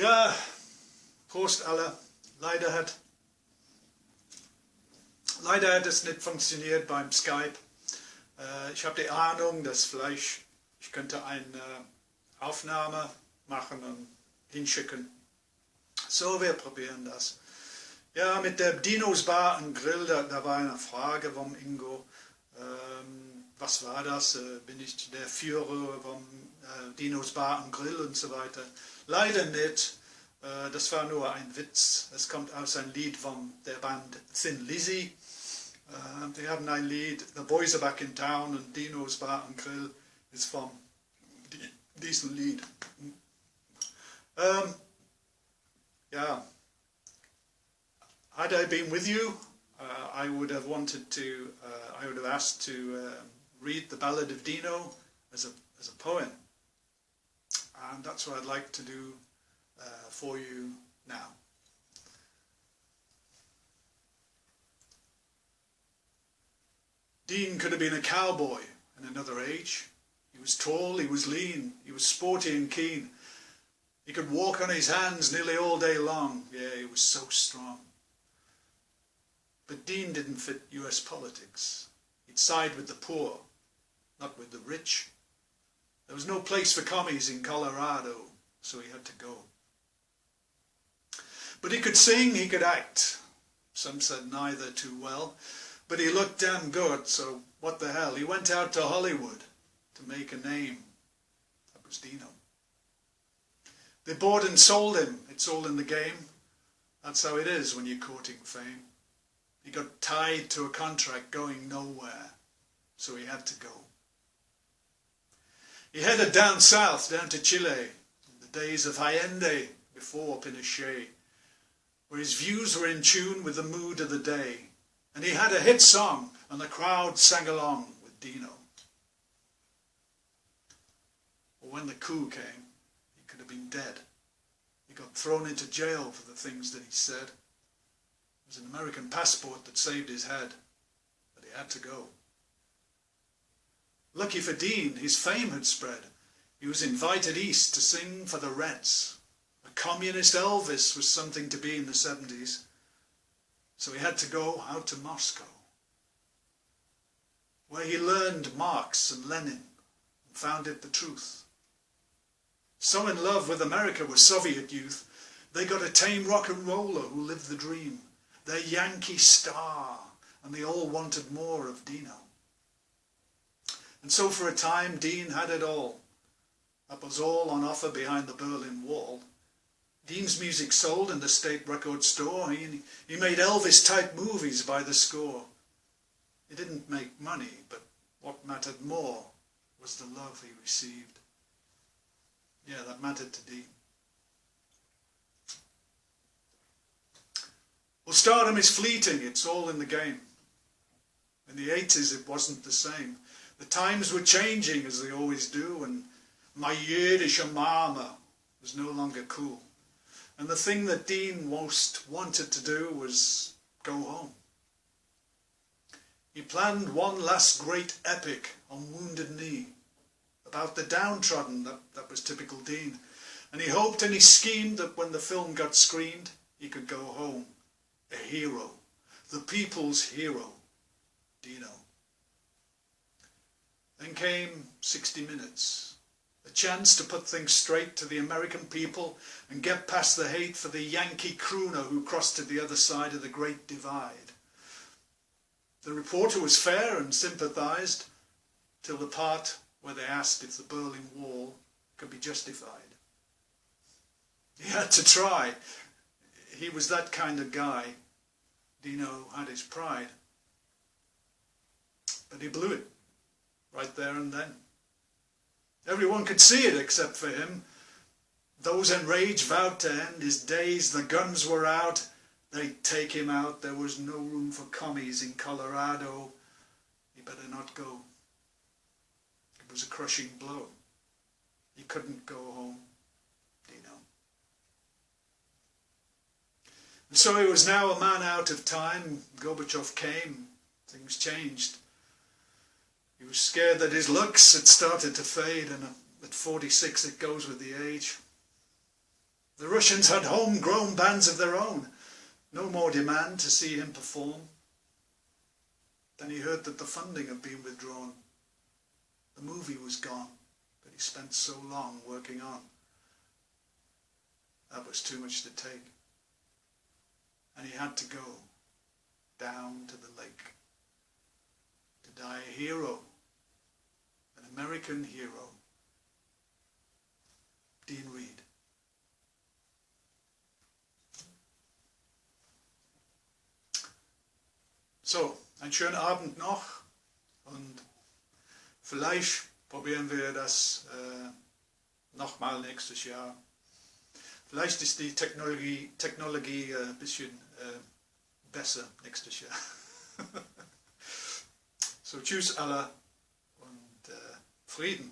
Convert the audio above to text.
Ja, Prost alle. Leider hat es nicht funktioniert beim Skype. Ich habe die Ahnung, dass vielleicht ich könnte eine Aufnahme machen und hinschicken. So, wir probieren das. Ja, mit der Dinos Bar und Grill, da war eine Frage vom Ingo. Was war das? Bin ich der Führer vom Dinos Bar und Grill und so weiter? Leider nicht. Das war nur ein Witz. Es kommt aus einem Lied von der Band Thin Lizzy. Die haben ein Lied, The Boys Are Back in Town, und Dinos Bar und Grill ist von diesem Lied. Yeah. Had I been with you, I would have wanted to. I would have asked to read the Ballad of Deano as a poem, and that's what I'd like to do for you now. Dean could have been a cowboy in another age. He was tall, he was lean, he was sporty and keen. He could walk on his hands nearly all day long. Yeah, he was so strong. But Dean didn't fit US politics. He'd side with the poor, not with the rich. There was no place for commies in Colorado, so he had to go. But he could sing, he could act. Some said neither too well. But he looked damn good, so what the hell. He went out to Hollywood to make a name. That was Deano. They bought and sold him. It's all in the game. That's how it is when you're courting fame. He got tied to a contract going nowhere, so he had to go. He headed down south, down to Chile, in the days of Allende, before Pinochet, where his views were in tune with the mood of the day. And he had a hit song, and the crowd sang along with Deano. Well, when the coup came, he could have been dead. He got thrown into jail for the things that he said. It was an American passport that saved his head, but he had to go. Lucky for Dean, his fame had spread. He was invited east to sing for the Reds. A communist Elvis was something to be in the 70s. So he had to go out to Moscow, where he learned Marx and Lenin and founded the truth. So in love with America were Soviet youth, they got a tame rock and roller who lived the dream, their Yankee star, and they all wanted more of Deano. And so for a time Dean had it all. That was all on offer behind the Berlin Wall. Dean's music sold in the state record store. He made Elvis-type movies by the score. He didn't make money, but what mattered more was the love he received. Yeah, that mattered to Dean. Well, stardom is fleeting. It's all in the game. In the 80s, it wasn't the same. The times were changing, as they always do, and my Yiddish mama was no longer cool. And the thing that Dean most wanted to do was go home. He planned one last great epic on Wounded Knee, about the downtrodden, that was typical Dean. And he hoped and he schemed that when the film got screened, he could go home. A hero, the people's hero, Deano. Then came 60 Minutes. A chance to put things straight to the American people and get past the hate for the Yankee crooner who crossed to the other side of the Great Divide. The reporter was fair and sympathized till the part where they asked if the Berlin Wall could be justified. He had to try. He was that kind of guy. Deano had his pride. But he blew it right there and then. Everyone could see it except for him. Those enraged vowed to end his days. The guns were out. They'd take him out. There was no room for commies in Colorado. He better not go. It was a crushing blow. He couldn't go home, Deano. And so he was now a man out of time. Gorbachev came. Things changed. He was scared that his looks had started to fade, and at 46 it goes with the age. The Russians had homegrown bands of their own. No more demand to see him perform. Then he heard that the funding had been withdrawn. The movie was gone, but he spent so long working on. That was too much to take. And he had to go down to the lake to die a hero, an American hero, Dean-Reed. So, einen schönen Abend noch und vielleicht probieren wir das nochmal nächstes Jahr. Vielleicht ist die Technologie ein bisschen besser nächstes Jahr. So, tschüss alle und Frieden.